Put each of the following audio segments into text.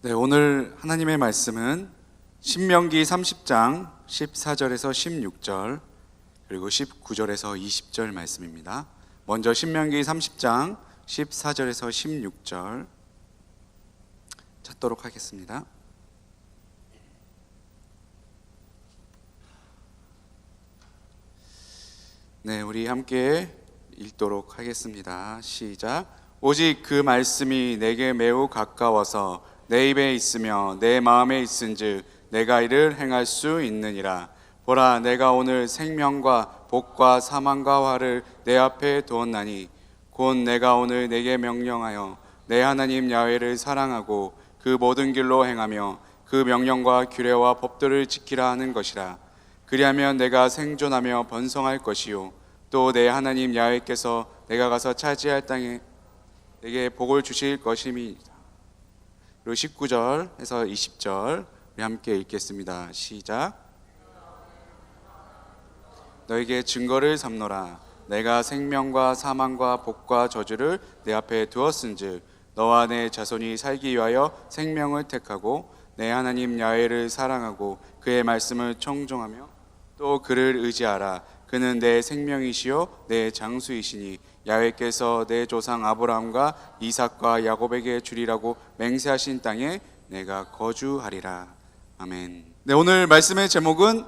네, 오늘 하나님의 말씀은 신명기 30장 14절에서 16절 그리고 19절에서 20절 말씀입니다. 먼저 신명기 30장 14절에서 16절 찾도록 하겠습니다. 네, 우리 함께 읽도록 하겠습니다. 시작. 오직 그 말씀이 내게 매우 가까워서 내 입에 있으며 내 마음에 있은즉 내가 이를 행할 수 있느니라. 보라, 내가 오늘 생명과 복과 사망과 화를 내 앞에 두었나니 곧 내가 오늘 내게 명령하여 내 하나님 야훼를 사랑하고 그 모든 길로 행하며 그 명령과 규례와 법도를 지키라 하는 것이라. 그리하면 내가 생존하며 번성할 것이요 또 내 하나님 야훼께서 내가 가서 차지할 땅에 내게 복을 주실 것임이니라. 그리고 19절에서 20절 우리 함께 읽겠습니다. 시작. 너에게 증거를 삼노라. 내가 생명과 사망과 복과 저주를 내 앞에 두었은즉 너와 내 자손이 살기 위하여 생명을 택하고 내 하나님 야훼를 사랑하고 그의 말씀을 청종하며 또 그를 의지하라. 그는 내 생명이시요 내 장수이시니 야훼께서 내 조상 아브라함과 이삭과 야곱에게 주리라고 맹세하신 땅에 내가 거주하리라. 아멘. 네, 오늘 말씀의 제목은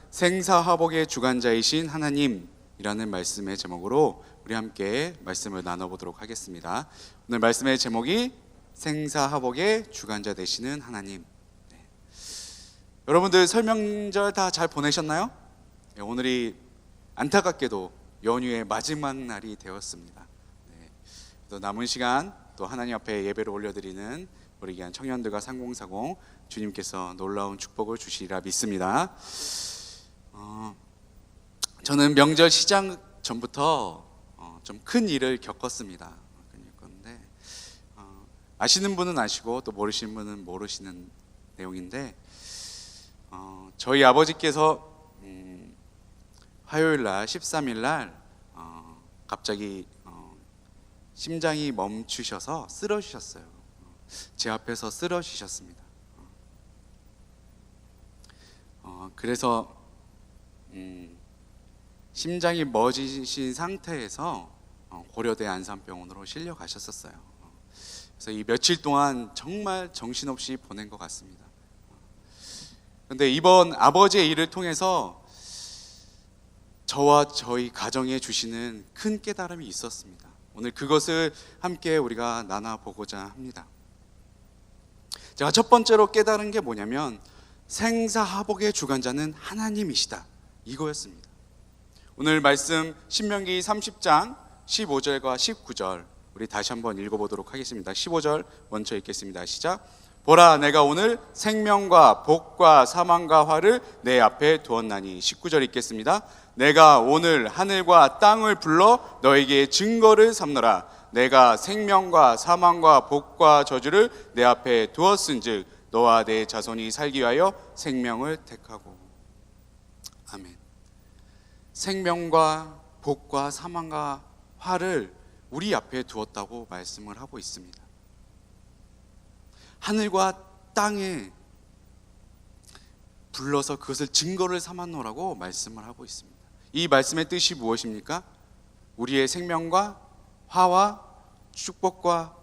생사화복의 주관자이신 하나님이라는 말씀의 제목으로 우리 함께 말씀을 나눠보도록 하겠습니다. 오늘 말씀의 제목이 생사화복의 주관자 되시는 하나님. 여러분들 설명절 다 잘 보내셨나요? 네, 오늘이 안타깝게도 연휴의 마지막 날이 되었습니다. 네, 또 남은 시간 또 하나님 앞에 예배를 올려드리는 우리 귀한 청년들과 3040 주님께서 놀라운 축복을 주시리라 믿습니다. 저는 명절 시작 전부터 좀 큰 일을 겪었습니다. 그런데 아시는 분은 아시고 또 모르시는 분은 모르시는 내용인데 저희 아버지께서 화요일 날 13일 날 갑자기 심장이 멈추셔서 쓰러지셨어요. 제 앞에서 쓰러지셨습니다. 그래서 심장이 멎으신 상태에서 고려대 안산병원으로 실려가셨었어요. 그래서 이 며칠 동안 정말 정신없이 보낸 것 같습니다. 그런데 이번 아버지의 일을 통해서 저와 저희 가정에 주시는 큰 깨달음이 있었습니다. 오늘 그것을 함께 우리가 나눠보고자 합니다. 제가 첫 번째로 깨달은 게 뭐냐면 생사화복의 주관자는 하나님이시다, 이거였습니다. 오늘 말씀 신명기 30장 15절과 19절 우리 다시 한번 읽어보도록 하겠습니다. 15절 먼저 읽겠습니다. 시작. 보라, 내가 오늘 생명과 복과 사망과 화를 내 앞에 두었나니. 19절 읽겠습니다. 내가 오늘 하늘과 땅을 불러 너에게 증거를 삼노라. 내가 생명과 사망과 복과 저주를 내 앞에 두었은즉 너와 내 자손이 살기 위하여 생명을 택하고. 아멘. 생명과 복과 사망과 화를 우리 앞에 두었다고 말씀을 하고 있습니다. 하늘과 땅에 불러서 그것을 증거를 삼았노라고 말씀을 하고 있습니다. 이 말씀의 뜻이 무엇입니까? 우리의 생명과 화와 축복과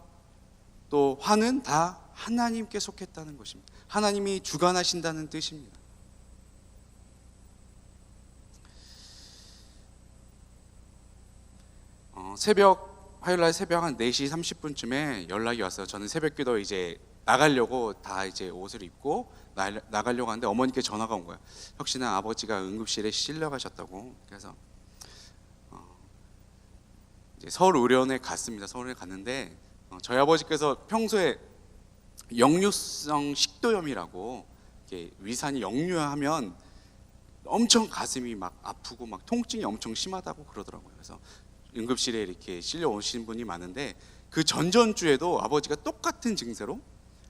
또 화는 다 하나님께 속했다는 것입니다. 하나님이 주관하신다는 뜻입니다. 화요일날 새벽 한 4시 30분쯤에 연락이 왔어요. 저는 새벽기도 이제 나가려고 다 이제 옷을 입고 나가려고 하는데 어머니께 전화가 온 거예요. 혹시나 아버지가 응급실에 실려가셨다고. 그래서 이제 서울의료원에 갔습니다. 서울에 갔는데 저희 아버지께서 평소에 역류성 식도염이라고 이렇게 위산이 역류하면 엄청 가슴이 막 아프고 막 통증이 엄청 심하다고 그러더라고요. 그래서 응급실에 이렇게 실려 오신 분이 많은데 그 전전주에도 아버지가 똑같은 증세로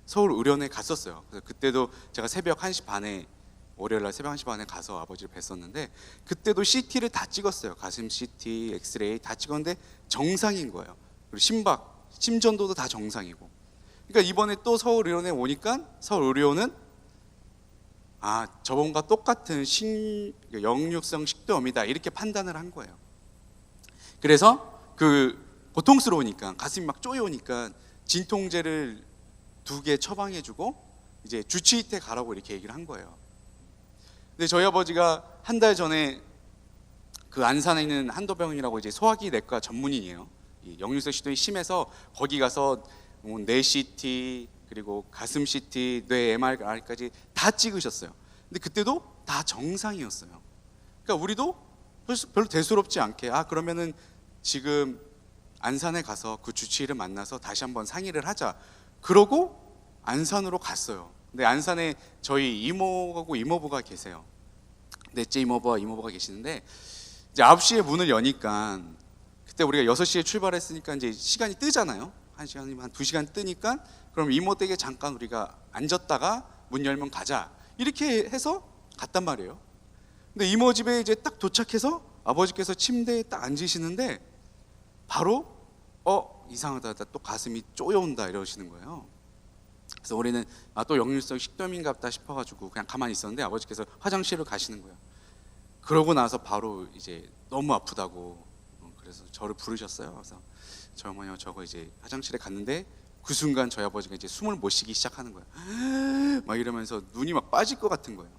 서울의료원에 갔었어요. 그래서 그때도 제가 새벽 1시 반에 월요일날 새벽 1시 반에 가서 아버지를 뵀었는데 그때도 CT를 다 찍었어요. 가슴 CT, 엑스레이 다 찍었는데 정상인 거예요. 그리고 심박, 심전도도 다 정상이고 그러니까 이번에 또 서울의료원에 오니까 서울의료원은 저번과 똑같은 역류성 식도염이다 이렇게 판단을 한 거예요. 그래서 고통스러우니까 가슴이 막 쪼여오니까 진통제를 2개 처방해주고 이제 주치의태 가라고 이렇게 얘기를 한 거예요. 근데 저희 아버지가 한 달 전에 그 안산에 있는 한도병원이라고 이제 소화기 내과 전문의예요. 이 역류성 식도염이 심해서 거기 가서 뇌 CT 그리고 가슴 CT, 뇌 MRI까지 다 찍으셨어요. 근데 그때도 다 정상이었어요. 그러니까 우리도 별로 대수롭지 않게 그러면은 지금 안산에 가서 그 주치의를 만나서 다시 한번 상의를 하자. 그러고 안산으로 갔어요. 근데 안산에 저희 이모하고 이모부가 계세요. 넷째 이모부와 이모부가 계시는데 이제 9시에 문을 여니까 그때 우리가 6시에 출발했으니까 이제 시간이 뜨잖아요. 1시간이면 한 2시간 뜨니까 그럼 이모 댁에 잠깐 우리가 앉았다가 문 열면 가자. 이렇게 해서 갔단 말이에요. 근데 이모 집에 이제 딱 도착해서 아버지께서 침대에 딱 앉으시는데 바로 이상하다, 또 가슴이 쪼여온다 이러시는 거예요. 그래서 우리는 또 역류성 식도염인가 보다 싶어가지고 그냥 가만히 있었는데 아버지께서 화장실을 가시는 거예요. 그러고 나서 바로 이제 너무 아프다고 그래서 저를 부르셨어요. 그래서 저 어머니와 저거 이제 화장실에 갔는데 그 순간 저희 아버지가 이제 숨을 못 쉬기 시작하는 거예요. 막 이러면서 눈이 막 빠질 것 같은 거예요.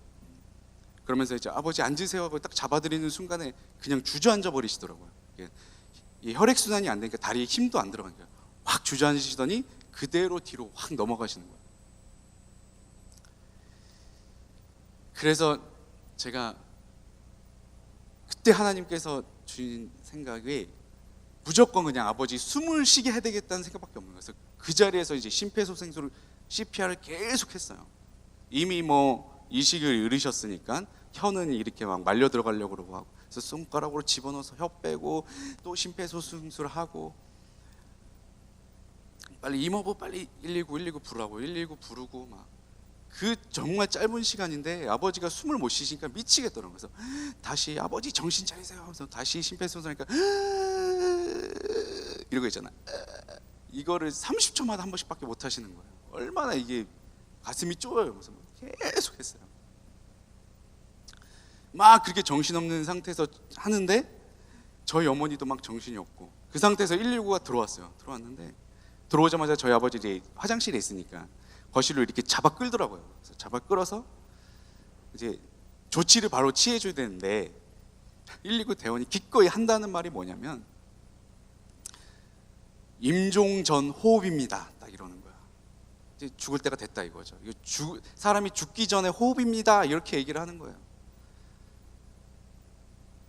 그러면서 이제 아버지 앉으세요 하고 딱 잡아드리는 순간에 그냥 주저앉아 버리시더라고요. 이 혈액순환이 안 되니까 다리에 힘도 안 들어가니까 확 주저앉으시더니 그대로 뒤로 확 넘어가시는 거예요. 그래서 제가 그때 하나님께서 주신 생각이 무조건 그냥 아버지 숨을 쉬게 해야 되겠다는 생각밖에 없는 거예요. 그래서 그 자리에서 이제 심폐소생술을 CPR을 계속 했어요. 이미 이식을 잃으셨으니까 혀는 이렇게 막 말려 들어가려고 그러고 하고 그래서 손가락으로 집어넣어서 혀 빼고 또 심폐소생술을 하고 빨리 이모부 빨리 119 부르라고 119 부르고 막 그 정말 짧은 시간인데 아버지가 숨을 못 쉬시니까 미치겠더라고요. 그래서 다시 아버지 정신 차리세요. 그래서 다시 심폐소생하니까 이러고 있잖아요. 이거를 30초마다 한 번씩밖에 못 하시는 거예요. 얼마나 이게 가슴이 쪼여요. 그래서 계속 했어요. 막 그렇게 정신없는 상태에서 하는데 저희 어머니도 막 정신이 없고 그 상태에서 119가 들어왔는데 들어오자마자 저희 아버지 이제 화장실에 있으니까 거실로 이렇게 잡아 끌더라고요. 그래서 잡아 끌어서 이제 조치를 바로 취해줘야 되는데 119 대원이 기꺼이 한다는 말이 뭐냐면 임종 전 호흡입니다. 딱 이러는 거야. 이제 죽을 때가 됐다 이거죠. 사람이 죽기 전에 호흡입니다. 이렇게 얘기를 하는 거예요.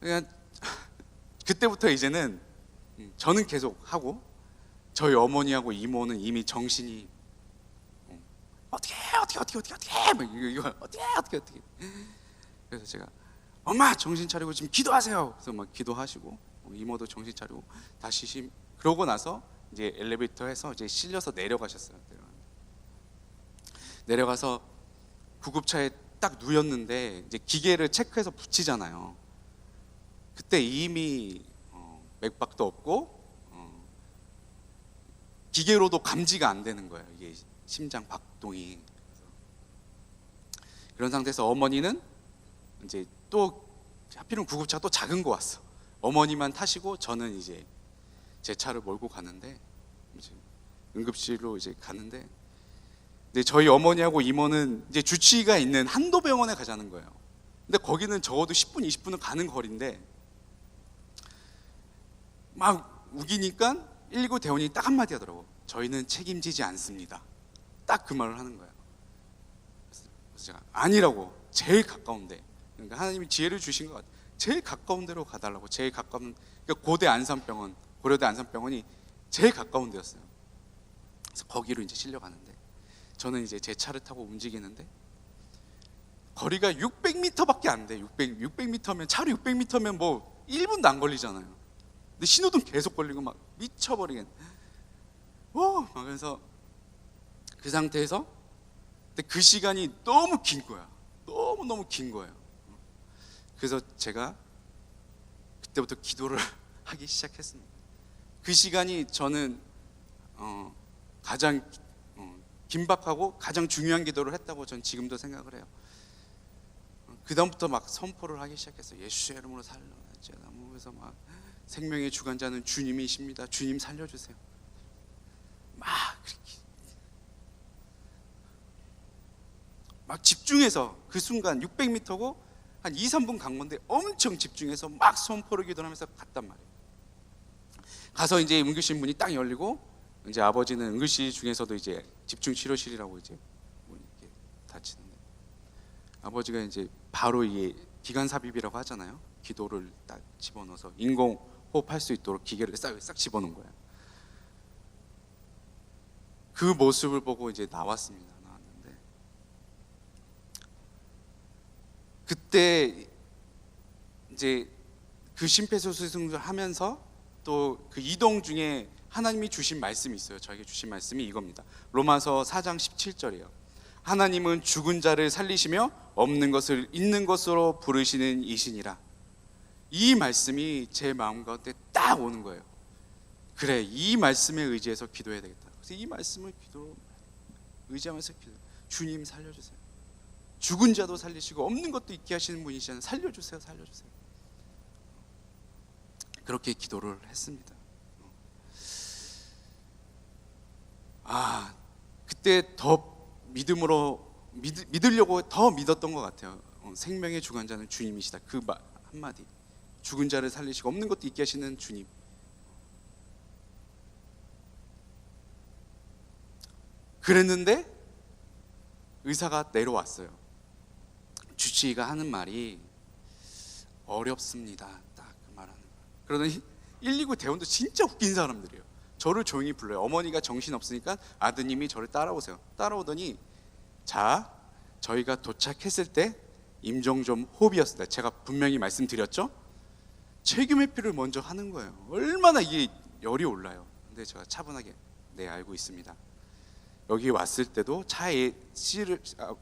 그냥 그때부터 이제는 저는 계속 하고 저희 어머니하고 이모는 이미 정신이 어떻게 이거 어떻게 그래서 제가 엄마 정신 차리고 지금 기도하세요. 그래서 막 기도하시고 이모도 정신 차리고 다시 그러고 나서 이제 엘리베이터에서 이제 실려서 내려가셨어요. 내려가서 구급차에 딱 누웠는데 이제 기계를 체크해서 붙이잖아요. 그때 이미 맥박도 없고 기계로도 감지가 안 되는 거예요. 이게 심장 박동이. 그런 상태에서 어머니는 이제 또 하필이면 구급차가 또 작은 거 왔어. 어머니만 타시고 저는 이제 제 차를 몰고 가는데 이제 응급실로 이제 가는데 근데 저희 어머니하고 이모는 이제 주치의가 있는 한도병원에 가자는 거예요. 근데 거기는 적어도 10분, 20분은 가는 거리인데 막 우기니까 119 대원이 딱 한마디 하더라고. 저희는 책임지지 않습니다. 딱 그 말을 하는 거예요. 그래서 제가 아니라고 제일 가까운데 그러니까 하나님이 지혜를 주신 것 같아요. 제일 가까운 데로 가달라고. 제일 가까운 그러니까 고려대 안산병원이 제일 가까운 데였어요. 그래서 거기로 이제 실려가는데 저는 이제 제 차를 타고 움직이는데 거리가 600m밖에 안 돼. 600m면 차로 600m면 뭐 1분도 안 걸리잖아요. 근데 신호등 계속 걸리고 막 미쳐버리겠네. 그래서 그 상태에서 근데 그 시간이 너무 긴 거야. 너무 긴 거예요. 그래서 제가 그때부터 기도를 하기 시작했습니다. 그 시간이 저는 가장 긴박하고 가장 중요한 기도를 했다고 전 지금도 생각을 해요. 그 다음부터 막 선포를 하기 시작했어요. 예수의 이름으로 살려주세요. 그래서 막 생명의 주관자는 주님이십니다. 주님 살려주세요. 막 그렇게 막 집중해서 그 순간 600m고 한 2, 3분 간 건데 엄청 집중해서 막 선포를 기도하면서 갔단 말이에요. 가서 이제 응급실 문이 딱 열리고 이제 아버지는 응급실 중에서도 이제 집중 치료실이라고 이제 문이 이렇게 닫히는데 아버지가 이제 바로 이게 기관 삽입이라고 하잖아요. 기도를 딱 집어넣어서 인공 호흡할 수 있도록 기계를 싹 집어넣은 거예요. 그 모습을 보고 이제 나왔습니다. 나왔는데 그때 이제 그 심폐소생술을 하면서 또 그 이동 중에 하나님이 주신 말씀이 있어요. 저에게 주신 말씀이 이겁니다. 로마서 4장 17절이에요. 하나님은 죽은 자를 살리시며 없는 것을 있는 것으로 부르시는 이시니라. 이 말씀이 제 마음 가운데 딱 오는 거예요. 그래, 이 말씀에 의지해서 기도해야 되겠다. 그래서 이 말씀을 의지하면서 주님 살려주세요. 죽은 자도 살리시고 없는 것도 있게 하시는 분이시잖아요. 살려주세요. 그렇게 기도를 했습니다. 그때 더 믿으려고 더 믿었던 것 같아요. 생명의 주관자는 주님이시다. 그 한마디. 죽은 자를 살리시고 없는 것도 있게 하시는 주님. 그랬는데 의사가 내려왔어요. 주치의가 하는 말이 어렵습니다. 딱 그 말하는 거예요. 그러더니 119 대원도 진짜 웃긴 사람들이에요. 저를 조용히 불러요. 어머니가 정신 없으니까 아드님이 저를 따라오세요. 따라오더니 자, 저희가 도착했을 때 임종좀 호흡이었습니다. 제가 분명히 말씀드렸죠. 체규메피를 먼저 하는 거예요. 얼마나 이게 열이 올라요. 근데 제가 차분하게 네, 알고 있습니다. 여기 왔을 때도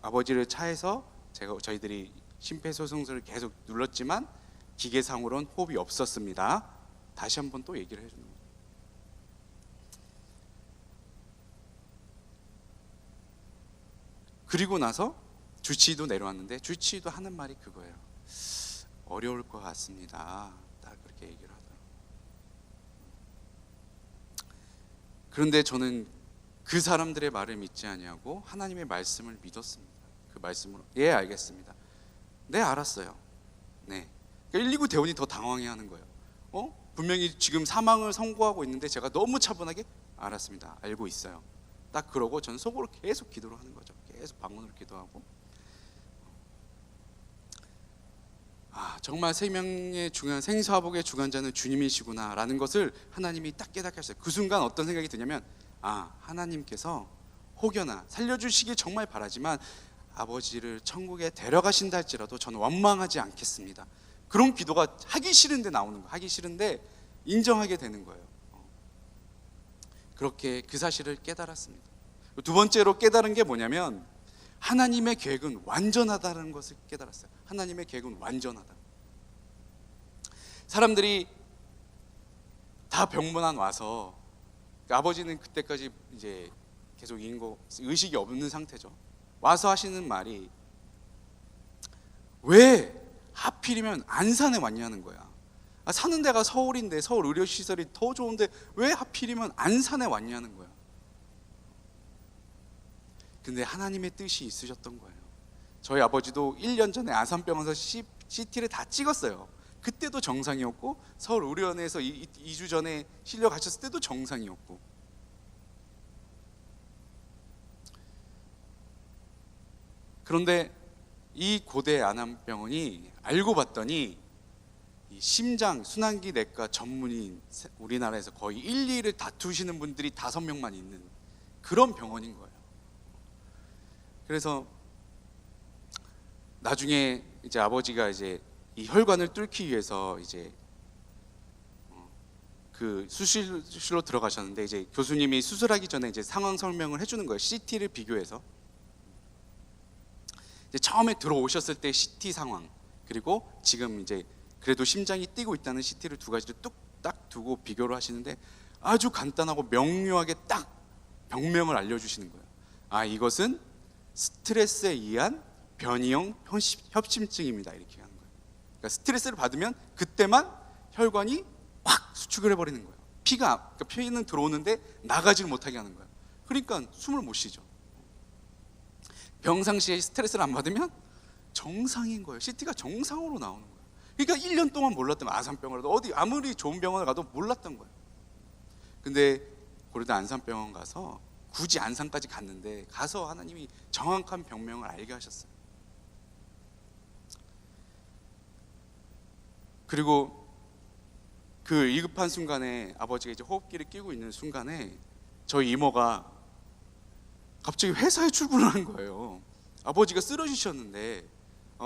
아버지를 차에서 저희들이 심폐소생술을 계속 눌렀지만 기계상으로는 호흡이 없었습니다. 다시 한번 또 얘기를 해주는 거예요. 그리고 나서 주치의도 내려왔는데 주치의도 하는 말이 그거예요. 어려울 것 같습니다. 딱 그렇게 얘기를 하더라고요. 그런데 저는 그 사람들의 말을 믿지 아니하고 하나님의 말씀을 믿었습니다. 그 말씀으로 예, 알겠습니다. 네, 알았어요. 네. 그러니까 119 대원이 더 당황해하는 거예요. 분명히 지금 사망을 선고하고 있는데 제가 너무 차분하게 알았습니다. 알고 있어요. 딱 그러고 저는 속으로 계속 기도를 하는 거죠. 계속 방언으로 기도하고. 정말 생명의 중요한 생사복의 주관자는 주님이시구나라는 것을 하나님이 딱 깨닫게 하셨어요. 그 순간 어떤 생각이 드냐면 하나님께서 혹여나 살려주시길 정말 바라지만 아버지를 천국에 데려가신다 할지라도 저는 원망하지 않겠습니다. 그런 기도가 하기 싫은데 나오는 거예요. 하기 싫은데 인정하게 되는 거예요. 그렇게 그 사실을 깨달았습니다. 두 번째로 깨달은 게 뭐냐면 하나님의 계획은 완전하다는 것을 깨달았어요. 하나님의 계획은 완전하다. 사람들이 다 병문안 와서 아버지는 그때까지 이제 계속 의식이 없는 상태죠. 와서 하시는 말이 왜 하필이면 안산에 왔냐는 거야. 사는 데가 서울인데 서울 의료시설이 더 좋은데 왜 하필이면 안산에 왔냐는 거야. 근데 하나님의 뜻이 있으셨던 거예요. 저희 아버지도 1년 전에 안산병원에서 CT를 다 찍었어요. 그때도 정상이었고 서울 의료원에서 2주 전에 실려 가셨을 때도 정상이었고. 그런데 이 고대 안암병원이 알고 봤더니 이 심장 순환기 내과 전문의인 우리나라에서 거의 1, 2를 다투시는 분들이 5명만 있는 그런 병원인 거예요. 그래서 나중에 이제 아버지가 이제 이 혈관을 뚫기 위해서 이제 그 수술실로 들어가셨는데 이제 교수님이 수술하기 전에 이제 상황 설명을 해주는 거예요. CT를 비교해서. 이제 처음에 들어오셨을 때 CT 상황, 그리고 지금 이제 그래도 심장이 뛰고 있다는 CT를 두 가지를 뚝딱 두고 비교를 하시는데 아주 간단하고 명료하게 딱 병명을 알려주시는 거예요. 이것은 스트레스에 의한 변이형 협심증입니다. 이렇게 하는 거예요. 그러니까 스트레스를 받으면 그때만 혈관이 확 수축을 해버리는 거예요. 그러니까 피는 들어오는데 나가지를 못하게 하는 거예요. 그러니까 숨을 못 쉬죠. 평상시에 스트레스를 안 받으면 정상인 거예요. CT가 정상으로 나오는 거예요. 그러니까 1년 동안 몰랐던 거예요. 안산병원을 어디 아무리 좋은 병원을 가도 몰랐던 거예요. 근데 고려대 안산병원 가서 굳이 안산까지 갔는데 가서 하나님이 정확한 병명을 알게 하셨어요. 그리고 그 위급한 순간에 아버지가 이제 호흡기를 끼고 있는 순간에 저희 이모가 갑자기 회사에 출근을 한 거예요. 아버지가 쓰러지셨는데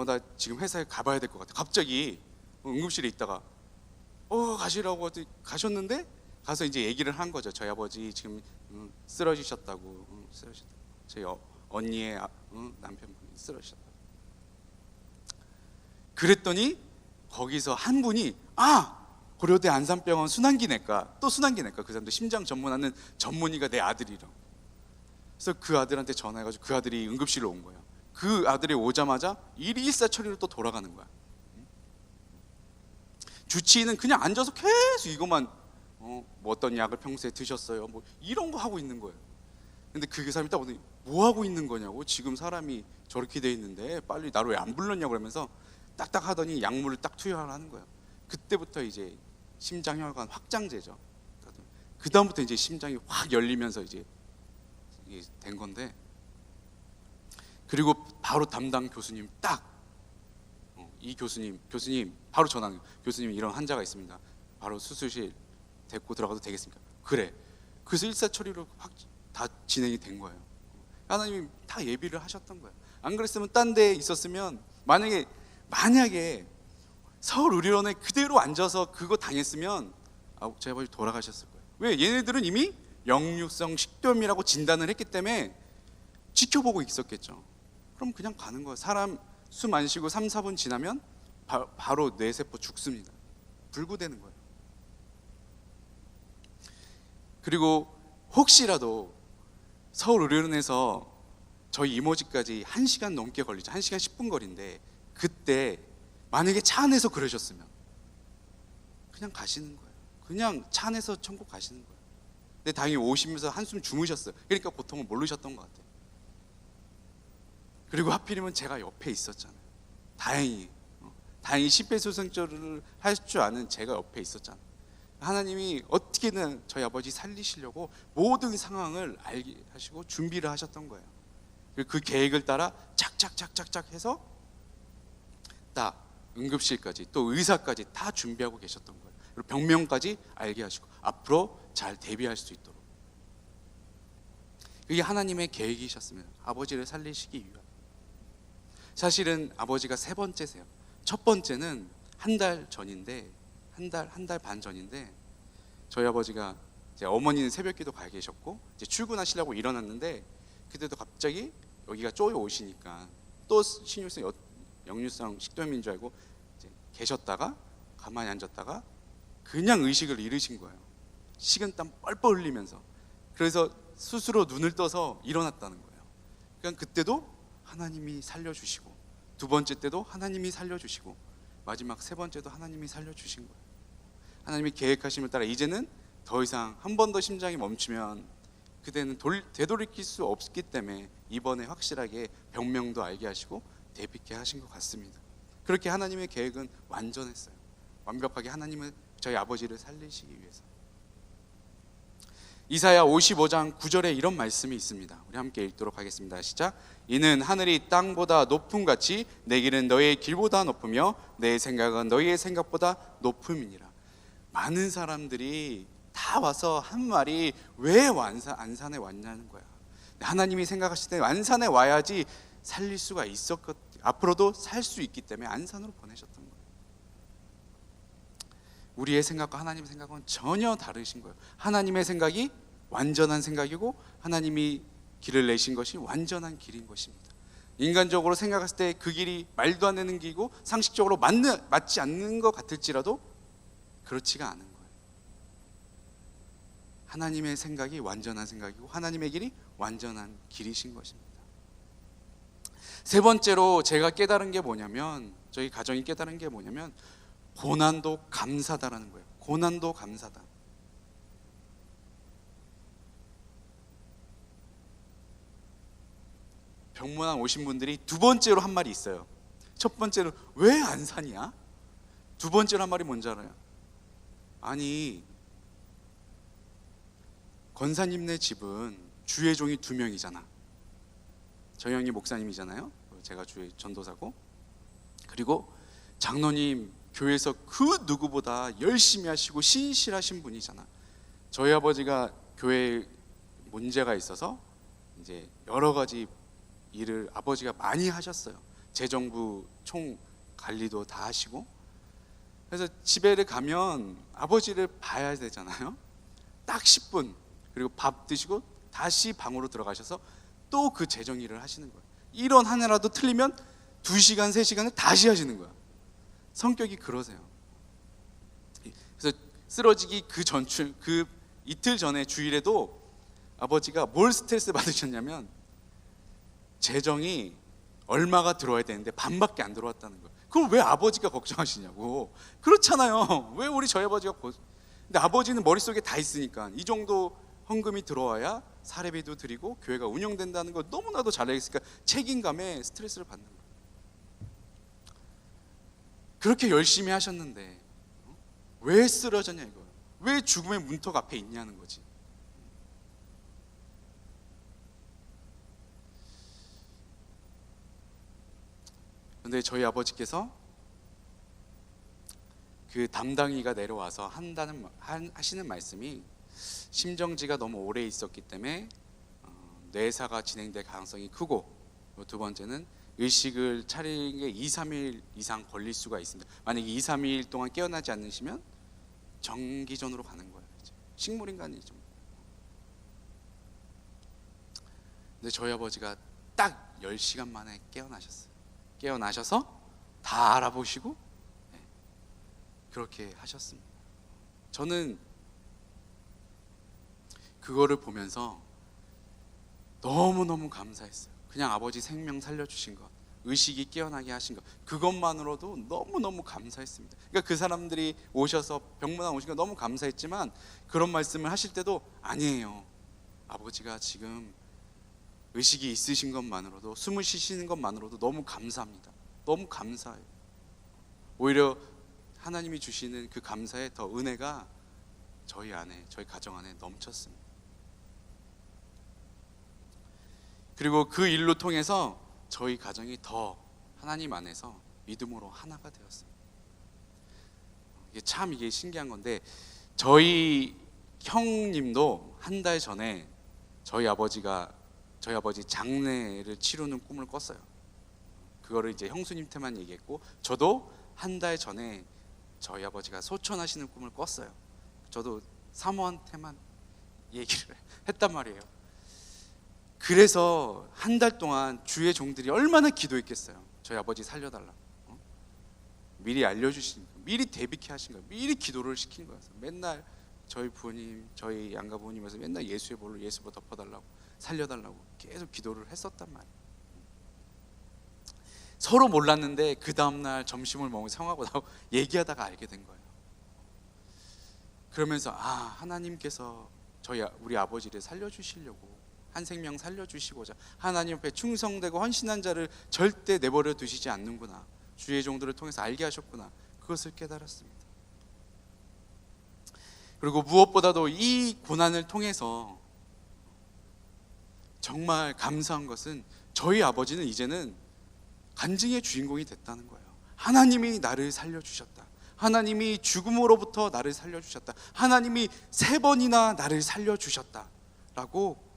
나 지금 회사에 가봐야 될 것 같아. 갑자기 응급실에 있다가 가시라고 가셨는데 가서 이제 얘기를 한 거죠. 저희 아버지 지금 쓰러지셨다고. 저희 언니의 남편분이 쓰러지셨다고. 그랬더니 거기서 한 분이 고려대 안산병원 순환기내과, 또 순환기내과, 그 사람도 심장 전문하는 전문의가 내 아들이라고. 그래서 그 아들한테 전화해가지고 그 아들이 응급실로 온 거예요. 그 아들이 오자마자 일이 일사천리로 또 돌아가는 거야. 주치의는 그냥 앉아서 계속 이것만 뭐 어떤 약을 평소에 드셨어요? 뭐 이런 거 하고 있는 거예요. 근데 그 사람이 딱 보더니 뭐 하고 있는 거냐고, 지금 사람이 저렇게 돼 있는데 빨리 나를 왜 안 불렀냐고 그러면서 딱딱 하더니 약물을 딱 투여하는 거예요. 그때부터 이제 심장혈관 확장제죠. 그 다음부터 이제 심장이 확 열리면서 이제 된 건데, 그리고 바로 담당 교수님 이 교수님 바로 전화는, 교수님 이런 환자가 있습니다. 바로 수술실 데리고 들어가도 되겠습니까? 그래. 그래서 일사처리로 확 다 진행이 된 거예요. 하나님이 다 예비를 하셨던 거예요. 안 그랬으면 딴 데 있었으면 만약에 서울의료원에 그대로 앉아서 그거 당했으면 제 아버지 돌아가셨을 거예요. 왜? 얘네들은 이미 역류성 식도염이라고 진단을 했기 때문에 지켜보고 있었겠죠. 그럼 그냥 가는 거예요. 사람 숨 안 쉬고 3, 4분 지나면 바로 뇌세포 죽습니다. 불구되는 거예요. 그리고 혹시라도 서울의료원에서 저희 이모 집까지 1시간 넘게 걸리죠. 1시간 10분 거리인데 그때 만약에 차 안에서 그러셨으면 그냥 가시는 거예요. 그냥 차 안에서 천국 가시는 거예요. 근데 다행히 오시면서 한숨 주무셨어요. 그러니까 고통을 모르셨던 것 같아요. 그리고 하필이면 제가 옆에 있었잖아요. 다행히 심폐소생술을 할 줄 아는 제가 옆에 있었잖아요. 하나님이 어떻게든 저희 아버지 살리시려고 모든 상황을 알게 하시고 준비를 하셨던 거예요. 그 계획을 따라 착착착착착 해서 딱 응급실까지 또 의사까지 다 준비하고 계셨던 거예요. 그리고 병명까지 알게 하시고 앞으로 잘 대비할 수 있도록. 그게 하나님의 계획이셨습니다. 아버지를 살리시기 위한. 사실은 아버지가 3번째세요. 첫 번째는 한 달 전인데, 한 달 반 전인데, 저희 아버지가 이제 어머니는 새벽기도 가 계셨고 이제 출근하시려고 일어났는데 그때도 갑자기 여기가 쪼여 오시니까 또 신유성 역류성 식도염인 줄 알고 이제 계셨다가 가만히 앉았다가 그냥 의식을 잃으신 거예요. 식은땀 뻘뻘 흘리면서. 그래서 스스로 눈을 떠서 일어났다는 거예요. 그러니까 그때도 하나님이 살려주시고, 두 번째 때도 하나님이 살려주시고, 마지막 3번째도 하나님이 살려주신 거예요. 하나님이 계획하심을 따라 이제는 더 이상 한 번 더 심장이 멈추면 그때는 되돌이킬 수 없기 때문에 이번에 확실하게 병명도 알게 하시고 대비케 하신 것 같습니다. 그렇게 하나님의 계획은 완전했어요. 완벽하게 하나님은 저희 아버지를 살리시기 위해서. 이사야 55장 9절에 이런 말씀이 있습니다. 우리 함께 읽도록 하겠습니다. 시작. 이는 하늘이 땅보다 높음 같이 내 길은 너희의 길보다 높으며 내 생각은 너희의 생각보다 높음이니라. 많은 사람들이 다 와서 한 말이 왜 안산에 왔냐는 거야. 하나님이 생각하실 때 안산에 와야지 살릴 수가 있었고 앞으로도 살 수 있기 때문에 안산으로 보내셨던 거예요. 우리의 생각과 하나님의 생각은 전혀 다르신 거예요. 하나님의 생각이 완전한 생각이고 하나님이 길을 내신 것이 완전한 길인 것입니다. 인간적으로 생각했을 때 그 길이 말도 안 되는 길이고 상식적으로 맞지 않는 것 같을지라도 그렇지가 않은 거예요. 하나님의 생각이 완전한 생각이고 하나님의 길이 완전한 길이신 것입니다. 세 번째로 제가 깨달은 게 뭐냐면, 저희 가정이 깨달은 게 뭐냐면 고난도 감사다라는 거예요. 고난도 감사다. 병문안 오신 분들이 두 번째로 한 말이 있어요. 첫 번째로 왜 안 사냐? 두 번째로 한 말이 뭔지 알아요? 아니, 권사님네 집은 주의 종이 2명이잖아. 저희 형이 목사님이잖아요. 제가 주의 전도사고. 그리고 장로님 교회에서 그 누구보다 열심히 하시고 신실하신 분이잖아. 저희 아버지가 교회에 문제가 있어서 이제 여러 가지 일을 아버지가 많이 하셨어요. 재정부 총 관리도 다 하시고. 그래서 집에를 가면 아버지를 봐야 되잖아요. 딱 10분, 그리고 밥 드시고 다시 방으로 들어가셔서 또 그 재정 일을 하시는 거예요. 일원 하나라도 틀리면 2시간, 3시간을 다시 하시는 거야. 성격이 그러세요. 그래서 쓰러지기 그 이틀 전에 주일에도 아버지가 뭘 스트레스 받으셨냐면, 재정이 얼마가 들어와야 되는데 반밖에 안 들어왔다는 거예요. 그걸 왜 아버지가 걱정하시냐고. 그렇잖아요. 왜 저희 아버지가 근데 아버지는 머릿속에 다 있으니까 이 정도 헌금이 들어와야 사례비도 드리고 교회가 운영된다는 걸 너무나도 잘 알겠으니까 책임감에 스트레스를 받는 거예요. 그렇게 열심히 하셨는데 왜 쓰러졌냐 이거예요. 왜 죽음의 문턱 앞에 있냐는 거지. 근데 저희 아버지께서 그 담당이가 내려와서 하시는 말씀이, 심정지가 너무 오래 있었기 때문에 뇌사가 진행될 가능성이 크고, 두 번째는 의식을 차리는 게 2-3일 이상 걸릴 수가 있습니다. 만약에 2-3일 동안 깨어나지 않으시면 정기전으로 가는 거예요. 식물인간이죠. 근데 저희 아버지가 딱 10시간 만에 깨어나셨어요. 깨어나셔서 다 알아보시고 그렇게 하셨습니다. 저는 그거를 보면서 너무너무 감사했어요. 그냥 아버지 생명 살려주신 것, 의식이 깨어나게 하신 것, 그것만으로도 너무너무 감사했습니다. 그러니까 그 사람들이 오셔서 병문안 오신 거 너무 감사했지만, 그런 말씀을 하실 때도 아니에요, 아버지가 지금 의식이 있으신 것만으로도, 숨을 쉬시는 것만으로도 너무 감사합니다. 너무 감사해요. 오히려 하나님이 주시는 그 감사의 더 은혜가 저희 가정 안에 넘쳤습니다. 그리고 그 일로 통해서 저희 가정이 더 하나님 안에서 믿음으로 하나가 되었습니다. 이게 신기한 건데, 저희 형님도 한 달 전에 저희 아버지 장례를 치르는 꿈을 꿨어요. 그거를 이제 형수님한테만 얘기했고, 저도 한 달 전에 저희 아버지가 소천하시는 꿈을 꿨어요. 저도 사모한테만 얘기를 했단 말이에요. 그래서 한 달 동안 주의 종들이 얼마나 기도했겠어요. 저희 아버지 살려달라고. 미리 알려주시니까, 미리 대비케 하신 거예요. 미리 기도를 시킨 거예요. 맨날 저희 부모님, 저희 양가 부모님에서 맨날 예수의 볼로 예수로 덮어달라고, 살려달라고 계속 기도를 했었단 말이에요. 서로 몰랐는데 그 다음날 점심을 먹으면서 형하고 나하고 얘기하다가 알게 된 거예요. 그러면서 하나님께서 우리 아버지를 살려주시려고, 한 생명 살려주시고자 하나님 앞에 충성되고 헌신한 자를 절대 내버려 두시지 않는구나, 주의 종들을 통해서 알게 하셨구나, 그것을 깨달았습니다. 그리고 무엇보다도 이 고난을 통해서 정말 감사한 것은, 저희 아버지는 이제는 간증의 주인공이 됐다는 거예요. 하나님이 나를 살려주셨다, 하나님이 죽음으로부터 나를 살려주셨다, 하나님이 3번이나 나를 살려주셨다 라고,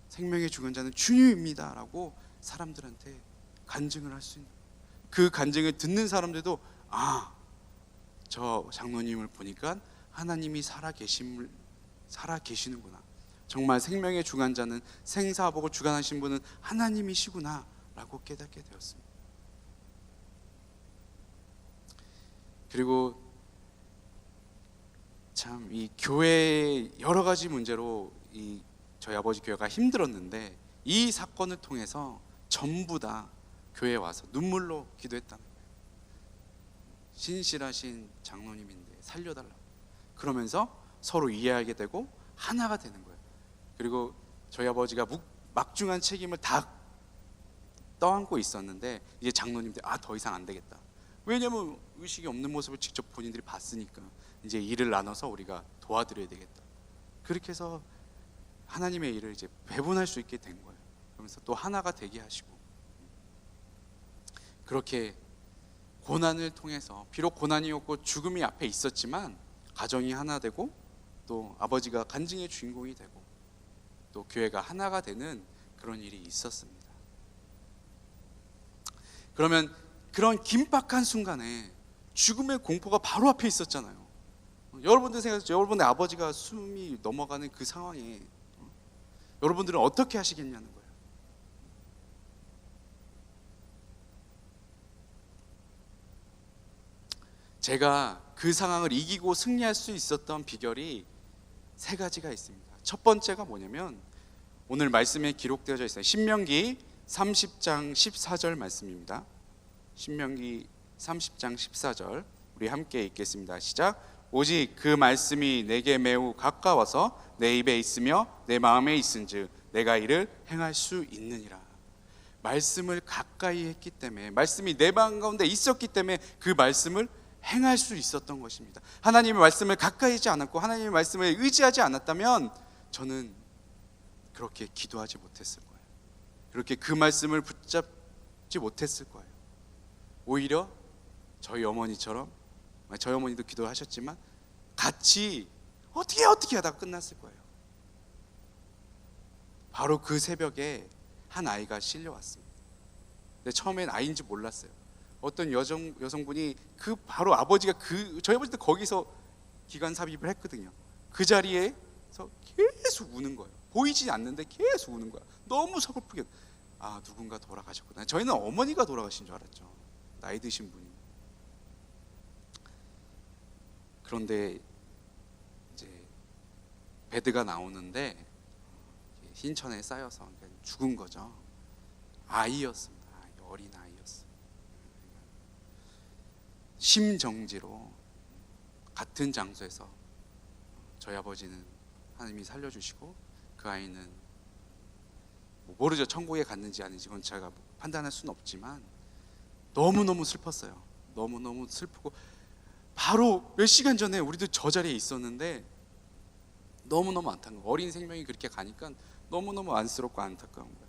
생명의 주권자는 주님입니다 라고 사람들한테 간증을 할 수 있는, 그 간증을 듣는 사람들도 저 장로님을 보니까 하나님이 살아계시는구나, 정말 생명의 주관자는, 생사복을 주관하신 분은 하나님이시구나 라고 깨닫게 되었습니다. 그리고 참 이 교회의 여러 가지 문제로 이 저희 아버지 교회가 힘들었는데 이 사건을 통해서 전부 다 교회에 와서 눈물로 기도했다는 거예요. 신실하신 장로님인데 살려달라고. 그러면서 서로 이해하게 되고 하나가 되는 거예요. 그리고 저희 아버지가 막중한 책임을 다 떠안고 있었는데 이제 장로님들 더 이상 안 되겠다. 왜냐면 의식이 없는 모습을 직접 본인들이 봤으니까 이제 일을 나눠서 우리가 도와드려야 되겠다. 그렇게 해서 하나님의 일을 이제 배분할 수 있게 된 거예요. 그러면서 또 하나가 되게 하시고, 그렇게 고난을 통해서 비록 고난이었고 죽음이 앞에 있었지만 가정이 하나 되고 또 아버지가 간증의 주인공이 되고 또 교회가 하나가 되는 그런 일이 있었습니다. 그러면 그런 긴박한 순간에 죽음의 공포가 바로 앞에 있었잖아요. 여러분들 생각하세요. 여러분의 아버지가 숨이 넘어가는 그 상황에 여러분들은 어떻게 하시겠냐는 거예요. 제가 그 상황을 이기고 승리할 수 있었던 비결이 세 가지가 있습니다. 첫 번째가 뭐냐면 오늘 말씀에 기록되어져 있어요. 신명기 30장 14절 말씀입니다. 신명기 30장 14절 우리 함께 읽겠습니다. 시작. 오직 그 말씀이 내게 매우 가까워서 내 입에 있으며 내 마음에 있은즉 내가 이를 행할 수 있느니라. 말씀을 가까이 했기 때문에, 말씀이 내 마음 가운데 있었기 때문에 그 말씀을 행할 수 있었던 것입니다. 하나님의 말씀을 가까이 하지 않았고 하나님의 말씀을 의지하지 않았다면 저는 그렇게 기도하지 못했을 거예요. 그렇게 그 말씀을 붙잡지 못했을 거예요. 오히려 저희 어머니처럼, 저희 어머니도 기도하셨지만 같이 어떻게 하다가 끝났을 거예요. 바로 그 새벽에 한 아이가 실려왔습니다. 근데 처음엔 아이인지 몰랐어요. 어떤 여성분이 그 바로 아버지가 저희 아버지도 거기서 기관 삽입을 했거든요. 그 자리에서 계속 우는 거예요. 보이지 않는데 계속 우는 거야. 너무 서글프게. 누군가 돌아가셨구나. 저희는 어머니가 돌아가신 줄 알았죠. 나이 드신 분이. 그런데 이제 베드가 나오는데 흰천에 쌓여서 죽은 거죠. 아이였습니다. 어린 아이였어요. 심정지로 같은 장소에서 저희 아버지는 하나님이 살려주시고 그 아이는 모르죠. 천국에 갔는지 아닌지 그건 제가 판단할 수는 없지만 너무너무 슬펐어요. 너무너무 슬프고 바로 몇 시간 전에 우리도 저 자리에 있었는데 너무너무 안타까운 거예요. 어린 생명이 그렇게 가니까 너무너무 안쓰럽고 안타까운 거예요.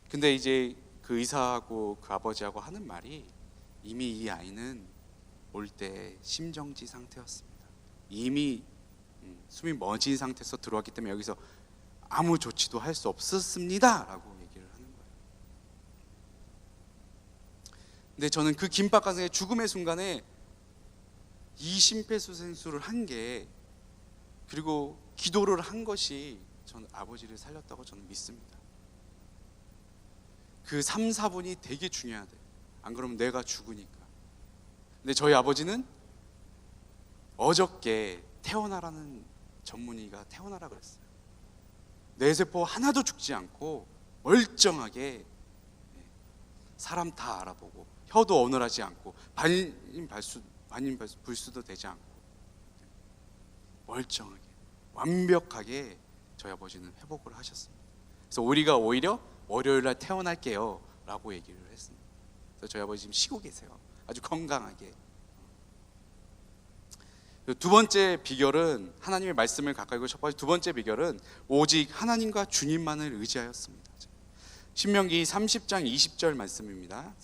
근데 이제 그 의사하고 그 아버지하고 하는 말이 이미 이 아이는 올 때 심정지 상태였습니다. 이미 숨이 멎은 상태에서 들어왔기 때문에 여기서 아무 조치도 할 수 없었습니다 라고 얘기를 하는 거예요. 근데 저는 그 긴박한 죽음의 순간에 이 심폐소생술을 한 게, 그리고 기도를 한 것이 저는 아버지를 살렸다고 저는 믿습니다. 그 3, 4분이 되게 중요하대. 안 그러면 내가 죽으니까. 근데 저희 아버지는 어저께 태어나라는 전문의가 태어나라 그랬어요. 뇌세포 하나도 죽지 않고 멀쩡하게 사람 다 알아보고 혀도 어눌하지 않고 반인 불수도 되지 않고 멀쩡하게 완벽하게 저희 아버지는 회복을 하셨습니다. 그래서 우리가 오히려 월요일날 태어날게요 라고 얘기를 했습니다. 그래서 저희 아버지 지금 쉬고 계세요. 아주 건강하게. 두 번째 비결은 하나님의 말씀을 가까이 하고, 첫 번째 두 번째 비결은 오직 하나님과 주님만을 의지하였습니다. 신명기 30장 20절 말씀입니다.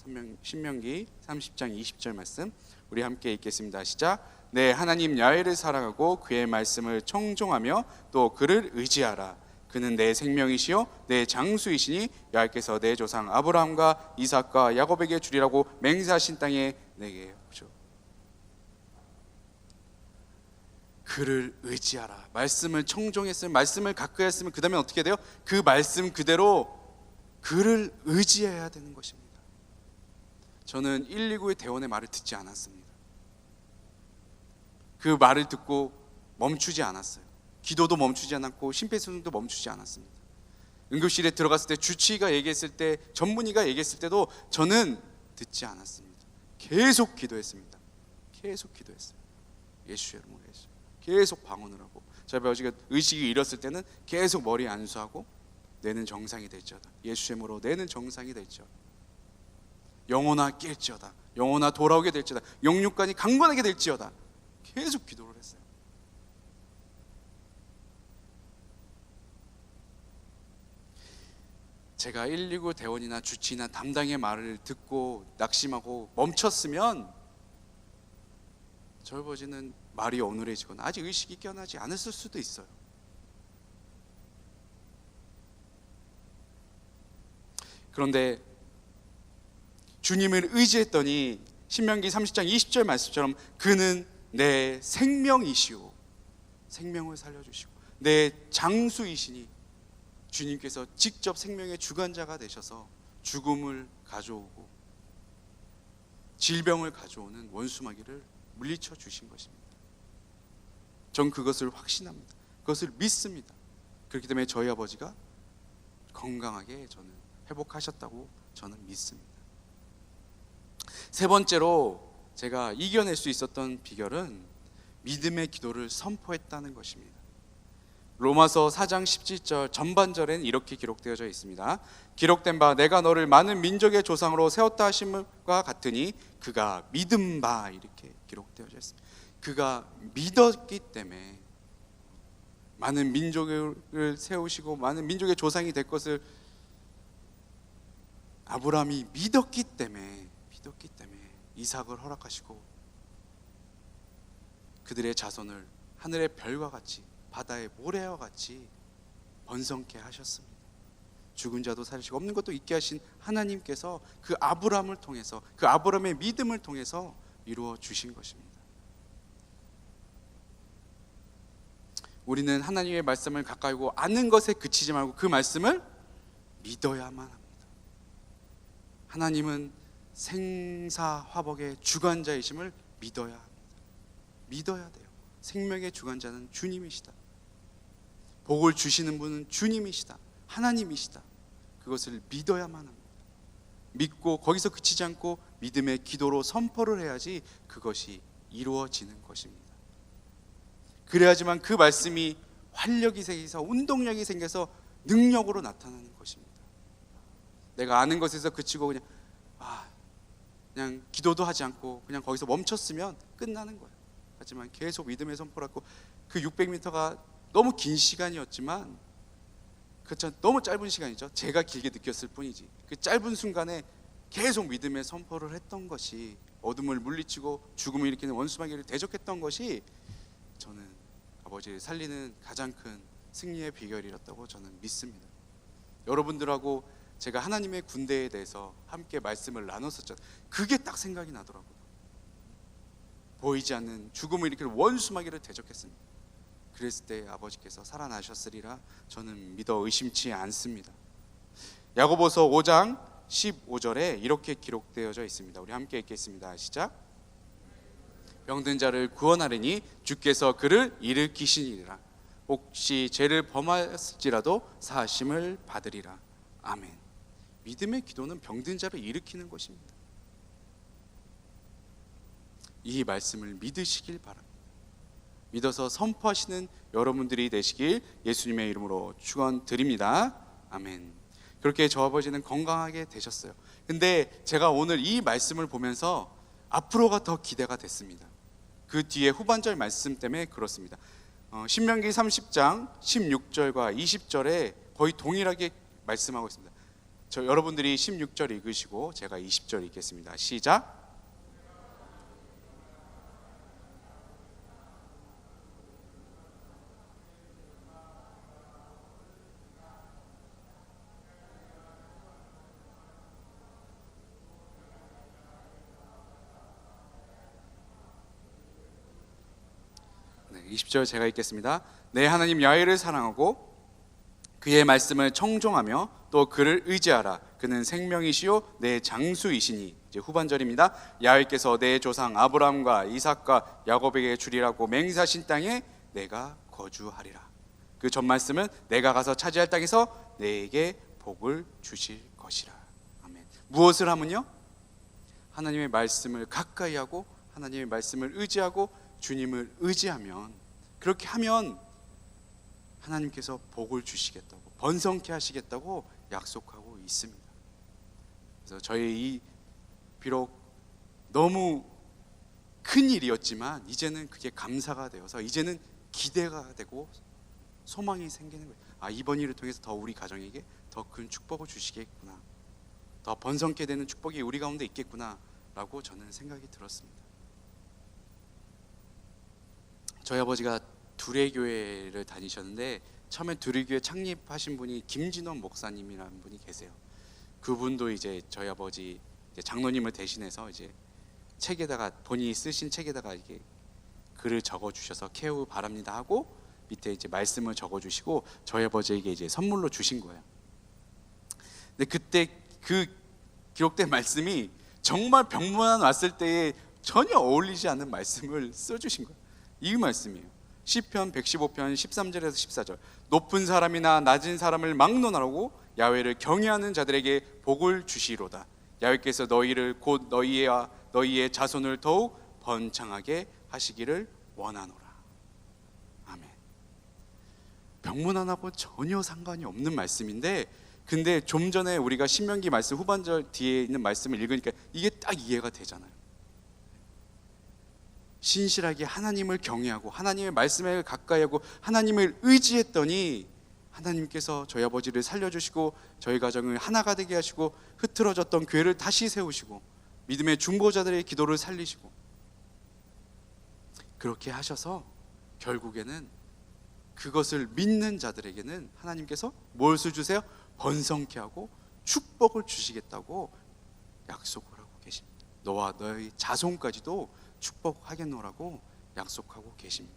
신명기 30장 20절 말씀 우리 함께 읽겠습니다. 시작. 내 하나님 야훼를 사랑하고 그의 말씀을 청종하며 또 그를 의지하라. 그는 내 생명이시요 내 장수이시니 여호와께서 내 조상 아브라함과 이삭과 야곱에게 주리라고 맹세하신 땅에 내게 오죠. 그를 의지하라. 말씀을 청종했으면, 말씀을 가까이 했으면 그 다음에 어떻게 돼요? 그 말씀 그대로 그를 의지해야 되는 것입니다. 저는 119의 대원의 말을 듣지 않았습니다. 그 말을 듣고 멈추지 않았어요. 기도도 멈추지 않았고 심폐소생도 멈추지 않았습니다. 응급실에 들어갔을 때 주치의가 얘기했을 때, 전문의가 얘기했을 때도 저는 듣지 않았습니다. 계속 기도했습니다. 계속 기도했어요. 예수의 이름으로 했어요. 계속 방언을 하고, 저희 아버지가 의식이 잃었을 때는 계속 머리 안수하고, 내는 정상이 될지어다, 예수의 이름으로 내는 정상이 될지어다, 영혼아 깰지어다, 영혼아 돌아오게 될지어다, 영육간이 강건하게 될지어다, 계속 기도를 했어요. 제가 119 대원이나 주치의나 담당의 말을 듣고 낙심하고 멈췄으면 저희 아버지는 말이 어눌해지거나 아직 의식이 깨어나지 않았을 수도 있어요. 그런데 주님을 의지했더니 신명기 30장 20절 말씀처럼 그는 내 생명이시오, 생명을 살려주시고 내 장수이시니, 주님께서 직접 생명의 주관자가 되셔서 죽음을 가져오고 질병을 가져오는 원수마귀를 물리쳐 주신 것입니다. 전 그것을 확신합니다. 그것을 믿습니다. 그렇기 때문에 저희 아버지가 건강하게 저는 회복하셨다고 저는 믿습니다. 세 번째로 제가 이겨낼 수 있었던 비결은 믿음의 기도를 선포했다는 것입니다. 로마서 4장 17절 전반절엔 이렇게 기록되어져 있습니다. 기록된 바 내가 너를 많은 민족의 조상으로 세웠다 하심과 같으니 그가 믿은 바, 이렇게 기록되어져 있습니다. 그가 믿었기 때문에 많은 민족을 세우시고 많은 민족의 조상이 될 것을 아브라함이 믿었기 때문에 이삭을 허락하시고 그들의 자손을 하늘의 별과 같이 바다의 모래와 같이 번성케 하셨습니다. 죽은 자도 살리시고 없는 것도 있게 하신 하나님께서 그 아브라함을 통해서, 그 아브라함의 믿음을 통해서 이루어 주신 것입니다. 우리는 하나님의 말씀을 가까이 오고 아는 것에 그치지 말고 그 말씀을 믿어야만 합니다. 하나님은 생사화복의 주관자이심을 믿어야 합니다. 믿어야 돼요. 생명의 주관자는 주님이시다. 복을 주시는 분은 주님이시다. 하나님이시다. 그것을 믿어야만 합니다. 믿고 거기서 그치지 않고 믿음의 기도로 선포를 해야지 그것이 이루어지는 것입니다. 그래야지만 그 말씀이 활력이 생겨서, 운동력이 생겨서 능력으로 나타나는 것입니다. 내가 아는 것에서 그치고 그냥 기도도 하지 않고 그냥 거기서 멈췄으면 끝나는 거예요. 하지만 계속 믿음의 선포를 하고, 그 600m가 너무 긴 시간이었지만, 그렇죠, 너무 짧은 시간이죠. 제가 길게 느꼈을 뿐이지 그 짧은 순간에 계속 믿음의 선포를 했던 것이, 어둠을 물리치고 죽음을 일으키는 원수마귀를 대적했던 것이 저는 아버지를 살리는 가장 큰 승리의 비결이었다고 저는 믿습니다. 여러분들하고 제가 하나님의 군대에 대해서 함께 말씀을 나눴었잖아요. 그게 딱 생각이 나더라고요. 보이지 않는 죽음을 일으키는 원수마귀를 대적했습니다. 그랬을 때 아버지께서 살아나셨으리라 저는 믿어 의심치 않습니다. 야고보서 5장 15절에 이렇게 기록되어져 있습니다. 우리 함께 읽겠습니다. 시작. 병든 자를 구원하리니 주께서 그를 일으키시니라. 혹시 죄를 범하였을지라도 사하심을 받으리라. 아멘. 믿음의 기도는 병든 자를 일으키는 것입니다. 이 말씀을 믿으시길 바랍니다. 믿어서 선포하시는 여러분들이 되시길 예수님의 이름으로 축원드립니다. 아멘. 그렇게 저 아버지는 건강하게 되셨어요. 근데 제가 오늘 이 말씀을 보면서 앞으로가 더 기대가 됐습니다. 그 뒤에 후반절 말씀 때문에 그렇습니다. 신명기 30장 16절과 20절에 거의 동일하게 말씀하고 있습니다. 여러분들이 16절 읽으시고 제가 20절 읽겠습니다. 시작. 네, 20절 제가 읽겠습니다. 내 하나님 야훼를 사랑하고 그의 말씀을 청종하며 또 그를 의지하라. 그는 생명이시요 내 장수이시니 이제 후반절입니다. 야훼께서 내 조상 아브라함과 이삭과 야곱에게 주리라고 맹세하신 땅에 내가 거주하리라. 그 전 말씀은 내가 가서 차지할 땅에서 내게 복을 주실 것이라. 아멘. 무엇을 하면요? 하나님의 말씀을 가까이 하고 하나님의 말씀을 의지하고 주님을 의지하면, 그렇게 하면 하나님께서 복을 주시겠다고, 번성케 하시겠다고 약속하고 있습니다. 그래서 저희 이 비록 너무 큰 일이었지만 이제는 그게 감사가 되어서 이제는 기대가 되고 소망이 생기는 거예요. 아, 이번 일을 통해서 더 우리 가정에게 더 큰 축복을 주시겠구나, 더 번성케 되는 축복이 우리 가운데 있겠구나 라고 저는 생각이 들었습니다. 저희 아버지가 두레교회를 다니셨는데 처음에 두레교회 창립하신 분이 김진원 목사님이라는 분이 계세요. 그분도 이제 저희 아버지 이제 장로님을 대신해서 이제 책에다가, 본인이 쓰신 책에다가 이게 글을 적어 주셔서 케어 바랍니다 하고 밑에 이제 말씀을 적어 주시고 저희 아버지에게 이제 선물로 주신 거예요. 근데 그때 그 기록된 말씀이 정말 병문안 왔을 때에 전혀 어울리지 않는 말씀을 써주신 거예요. 이 말씀이에요. 시편 115편 13절에서 14절. 높은 사람이나 낮은 사람을 막론하라고 야훼를 경외하는 자들에게 복을 주시로다. 야훼께서 너희를 곧 너희의 자손을 더욱 번창하게 하시기를 원하노라. 아멘. 병문안하고 전혀 상관이 없는 말씀인데, 근데 좀 전에 우리가 신명기 말씀 후반절 뒤에 있는 말씀을 읽으니까 이게 딱 이해가 되잖아요. 신실하게 하나님을 경외하고 하나님의 말씀에 가까이 하고 하나님을 의지했더니 하나님께서 저희 아버지를 살려주시고 저희 가정을 하나가 되게 하시고 흐트러졌던 교회를 다시 세우시고 믿음의 중보자들의 기도를 살리시고, 그렇게 하셔서 결국에는 그것을 믿는 자들에게는 하나님께서 무엇을 주세요? 번성케 하고 축복을 주시겠다고 약속을 하고 계십니다. 너와 너의 자손까지도 축복하겠노라고 약속하고 계십니다.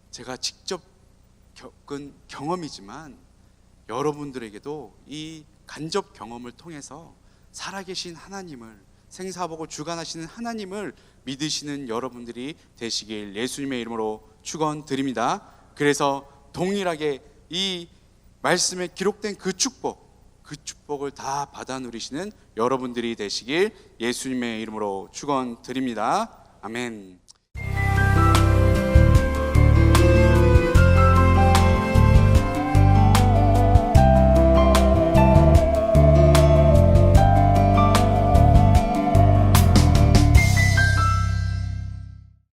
제가 직접 겪은 경험이지만 여러분들에게도 이 간접 경험을 통해서 살아계신 하나님을, 생사복을 주관하시는 하나님을 믿으시는 여러분들이 되시길 예수님의 이름으로 축원드립니다. 그래서 동일하게 이 말씀에 기록된 그 축복을 다 받아 누리시는 여러분들이 되시길 예수님의 이름으로 축원드립니다. 아멘.